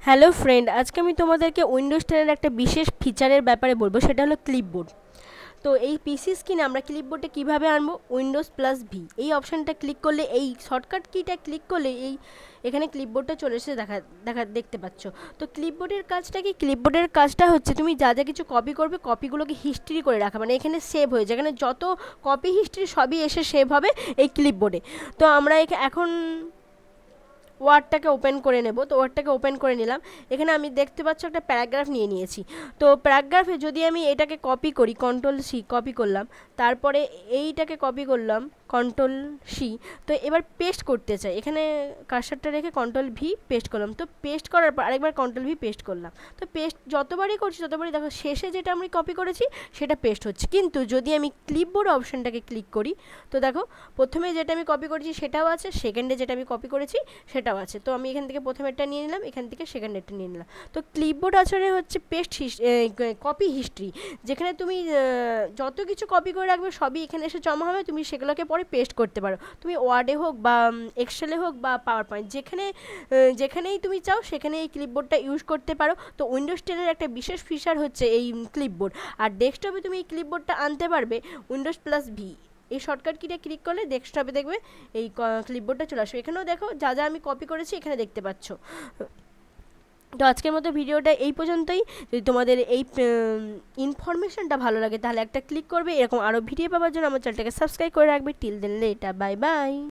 Hello friend, আজকে আমি তোমাদেরকে উইন্ডোজ 10 একটা বিশেষ ফিচারের ব্যাপারে বলবো, সেটা হলো ক্লিপবোর্ড। তো এই পিসি স্ক্রিনে আমরা ক্লিপবোর্ডে কীভাবে আনবো, উইন্ডোজ প্লাস ভি এই অপশানটা ক্লিক করলে, এই শর্টকাট কিটা ক্লিক করলে এখানে ক্লিপবোর্ডটা চলে এসে দেখতে পাচ্ছ। তো ক্লিপবোর্ডের কাজটা কি? ক্লিপবোর্ডের কাজটা হচ্ছে তুমি যা যা কিছু কপি করবে, কপিগুলোকে হিস্ট্রি করে রাখা, মানে এখানে সেভ হয়ে যায়, এখানে যত কপি হিস্ট্রি সবই এসে সেভ হবে এই ক্লিপবোর্ডে। তো আমরা এখন ওয়ার্ডটাকে ওপেন করে নেব। তো ওয়ার্ডটাকে ওপেন করে নিলাম। এখানে আমি দেখতে পাচ্ছ একটা প্যারাগ্রাফ নিয়ে নিয়েছি। তো প্যারাগ্রাফে যদি আমি এটাকে কপি করি, কন্ট্রোল সি কপি করলাম, তারপরে এইটাকে কপি করলাম কন্ট্রোল সি। তো এবার পেস্ট করতে চাই, এখানে কার্সারটা রেখে কন্ট্রোল ভি পেস্ট করলাম। তো পেস্ট করার পর আরেকবার কন্ট্রোল ভি পেস্ট করলাম। তো পেস্ট যতবারই করছি ততবারই দেখো শেষে যেটা আমি কপি করেছি সেটা পেস্ট হচ্ছে। কিন্তু যদি আমি ক্লিপবোর্ড অপশানটাকে ক্লিক করি, তো দেখো প্রথমে যেটা আমি কপি করেছি সেটাও আছে, সেকেন্ডে যেটা আমি কপি করেছি সেটাও আছে। তো আমি এখান থেকে প্রথমেরটা নিয়ে নিলাম, এখান থেকে সেকেন্ডেরটা নিয়ে নিলাম। তো ক্লিপবোর্ড আসলে হচ্ছে কপি হিস্ট্রি, যেখানে তুমি যত কিছু কপি করে রাখবে সবই এখানে এসে জমা হবে। তুমি সেগুলোকে পরে পেস্ট করতে পারো, তুমি ওয়ার্ডে হোক বা এক্সেলে হোক বা পাওয়ার পয়েন্ট, যেখানেই তুমি চাও সেখানে এই ক্লিপবোর্ডটা ইউজ করতে পারো। তো উইন্ডোজ 10-এর একটা বিশেষ ফিচার হচ্ছে এই ক্লিপবোর্ড। আর ডেস্কটপে তুমি এই ক্লিপবোর্ডটা আনতে পারবে উইন্ডোজ প্লাস ভি। এই শর্টকাট কিটা ক্লিক করলে ডেস্কটপে দেখবে এই ক্লিপবোর্ডটা চলে আসবে। এখানেও দেখো যা যা আমি কপি করেছি এখানে দেখতে পাচ্ছ। তো আজকের মতো ভিডিওটা এই পর্যন্তই। যদি তোমাদের এই ইনফরমেশনটা ভালো লাগে তাহলে একটা ক্লিক করবে। এরকম আরও ভিডিও পাওয়ার জন্য আমার চ্যানেলটাকে সাবস্ক্রাইব করে রাখবে। টিল দেন লেটা, বাই বাই।